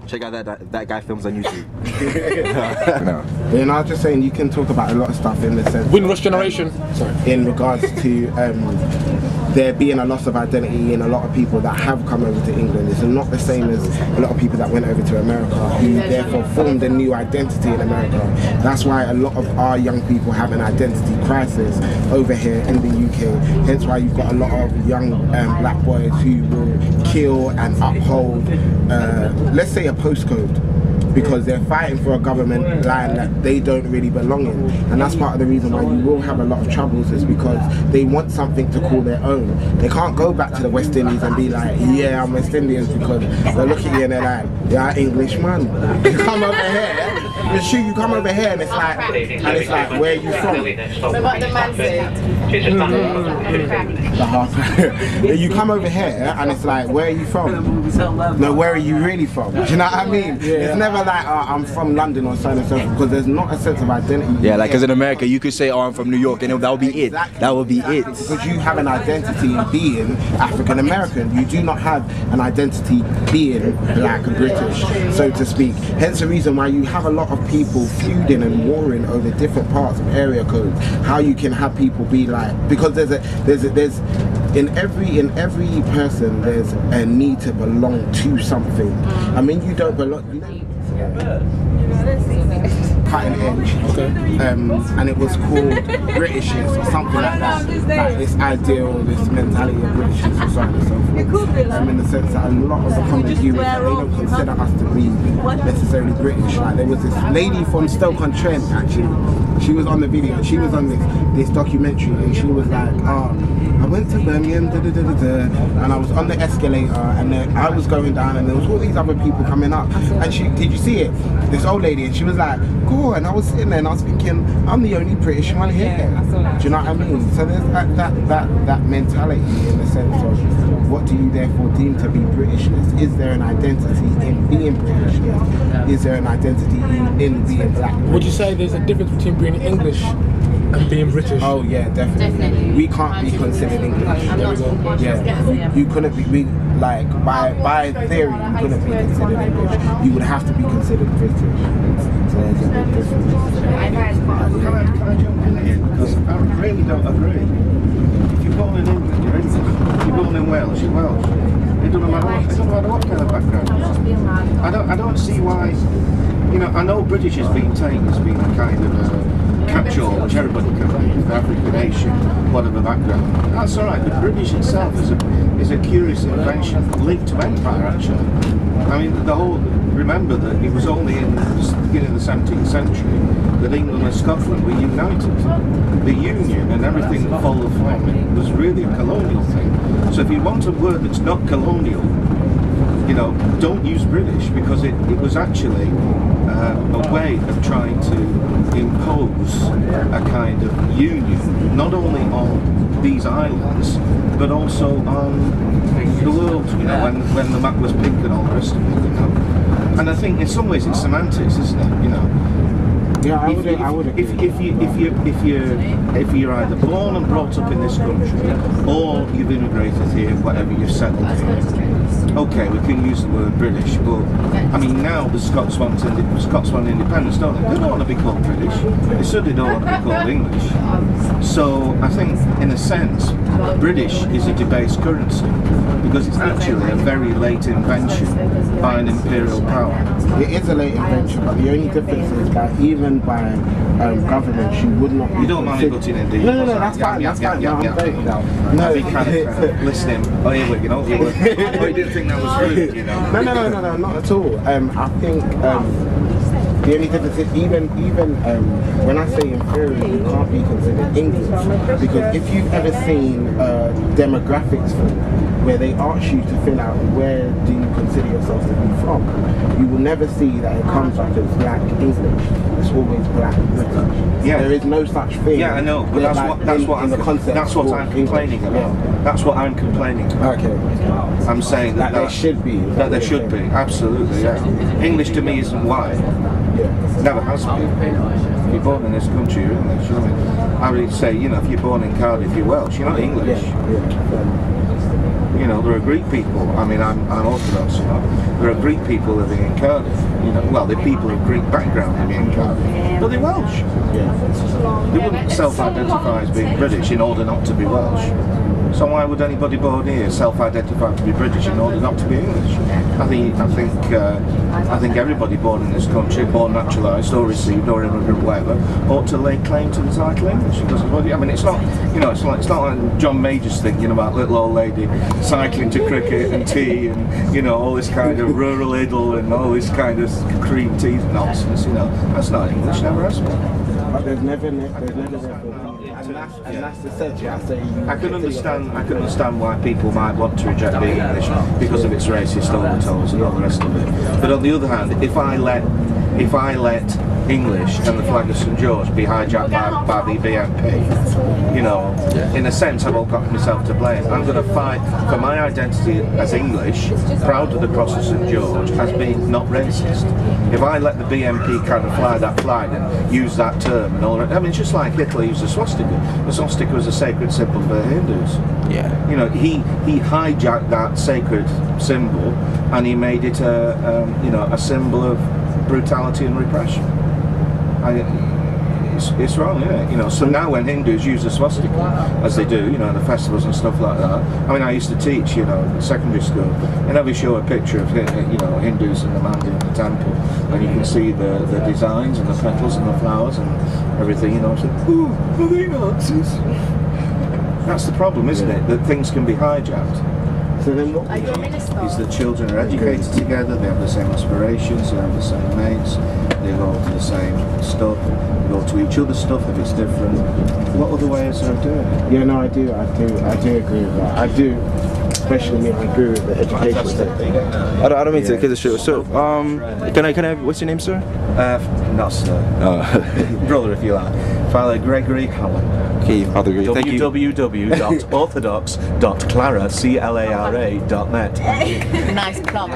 Check out that guy films on YouTube. No. You know, I was just saying you can talk about a lot of stuff in the sense. Windrush generation. Sorry. In regards to there being a loss of identity in a lot of people that have come over to England. It's not the same as a lot of people that went over to America who therefore formed a new identity in America. That's why a lot of our young people have an identity crisis over here in the UK. Hence why you've got a lot of young black boys who will kill and uphold, let's say, a postcode, because they're fighting for a government line that they don't really belong in. And that's part of the reason why you will have a lot of troubles, is because they want something to call their own. They can't go back to the West Indies and be like, yeah, I'm West Indians, because they look at you and they're like, yeah, English man. You come over here, you come over here and it's like, where are you from? What the man said. You come over here and it's like, where are you from? No, where are you really from? Do you know what I mean? It's never like, oh, I'm from London or so and so, because there's not a sense of identity. Yeah, like, because in America you could say, oh, I'm from New York, and that would be it. That would be it. Because you have an identity in being African American. You do not have an identity being black British, so to speak. Hence the reason why you have a lot of people feuding and warring over different parts of area codes. How you can have people be like, because there's in every person there's a need to belong to something. I mean, you don't belong. Cutting edge, and it was called Britishness or something like that. Like this ideal, this mentality of Britishness or so on and so forth. In the sense that a lot of the common humans, they don't consider us to be necessarily British. Like there was this lady from Stoke-on-Trent, actually. She was on the video. She was on this documentary, and she was like, I went to Birmingham, and I was on the escalator, and then I was going down, and there was all these other people coming up. And she, did you see it? This old lady, and she was like, go on. I was sitting there, and I was thinking, I'm the only British one here. Do you know what I mean? So there's that mentality in the sense of, what do you therefore deem to be Britishness? Is there an identity in being Britishness? Is there an identity in being black? Would you say there's a difference between being English and being British? Oh yeah, definitely. We can't be considered English. Yeah, you couldn't be. Like by theory, you couldn't be considered English. You would have to be considered British. So there's a big difference. Can I jump in here? Because I really don't agree. If you're born in England, you're English. If you're born in Wales, you're Welsh. It doesn't matter what kind of background you have. I don't see why. You know, I know British has been taken as being a kind of catch-all, which everybody can be, African, Asian, whatever background. That's all right, but British itself is a curious invention linked to empire, actually. I mean, the whole, remember that it was only in the beginning of the 17th century that England and Scotland were united. The union and everything that followed from it was really a colonial thing. So if you want a word that's not colonial, you know, don't use British, because it was actually a way of trying to impose a kind of union, not only on these islands, but also on the world, you know, when the map was pink and all the rest of it, you know. And I think in some ways it's semantics, isn't it, you know. Yeah, I would agree. If you're either born and brought up in this country, or you've immigrated here, whatever, you've settled here, okay, we can use the word British, but I mean, now the Scots want independence, don't they? They don't want to be called British. They certainly don't want to be called English. So I think, in a sense, British is a debased currency, because it's actually a very late invention by an imperial power. It is a late invention, but the only difference is that even by government, you would not. You don't mind butting in, do you? No, that's fine. That's fine. No, I'm very down. No, be kind of listening. Oh, here we go. Oh, you didn't think that was rude, you know? No, not at all. I think the only difference is even when I say inferior, you can't be considered English, because if you've ever seen demographics where they ask you to fill out where do you consider yourself to be from, you will never see that it comes up as black English. It's always black British. Yeah. There is no such thing. Yeah, I know, but that's what I'm complaining about. Yeah. That's what I'm complaining about. Okay. I'm saying that they should be. That they should be. Absolutely. Yeah. English to me isn't white. Yeah. Never has been. If you're born in this country, you're English. You know what I mean? I would say, you know, if you're born in Cardiff, you're Welsh. You're not English. Yeah. You know, there are Greek people. I mean, I'm Orthodox. You know, there are Greek people living in Cardiff. You know, well, they're people of Greek background living in Cardiff, but they're Welsh. They wouldn't self-identify as being British in order not to be Welsh. So why would anybody born here self-identify to be British in order not to be English? I think everybody born in this country, born naturalised or received or immigrant, whatever, ought to lay claim to the title English. Because I mean, it's not, you know, it's not like John Major's thing, you know, about little old lady cycling to cricket and tea and, you know, all this kind of rural idyll and all this kind of cream tea nonsense. You know, that's not English. Never has been. But there's never and that's the subject. I can understand why people might want to reject being English because of its racist overtones and all the rest of it. But on the other hand, if I let English and the flag of St George be hijacked by the BNP, you know, in a sense I've all got myself to blame. I'm going to fight for my identity as English, proud of the cross of St George, as being not racist. If I let the BNP kind of fly that flag and use that term and all that, I mean, it's just like Hitler used the swastika. The swastika was a sacred symbol for Hindus. Yeah. You know, he hijacked that sacred symbol and he made it a symbol of brutality and repression. It's wrong, isn't it? You know, so now when Hindus use the swastika, as they do, you know, in the festivals and stuff like that. I mean, I used to teach, you know, in secondary school, and I would show a picture of, you know, Hindus and the man in the temple, and you can see the designs and the petals and the flowers and everything, you know. So, ooh, are they Nazis? That's the problem, isn't it? That things can be hijacked. So then what is that children are educated together, they have the same aspirations, they have the same mates, they go to the same stuff, they go to each other's stuff if it's different. What other ways are doing it? Yeah, no, I do agree with that. I do, especially I agree with the education sector. I don't mean to kill the show. So, can I have, what's your name, sir? Not sir. Brother, if you like. Father Gregory Hallum. Okay, Father Gregory. Thank you. www.orthodox.clara.net. Nice plum.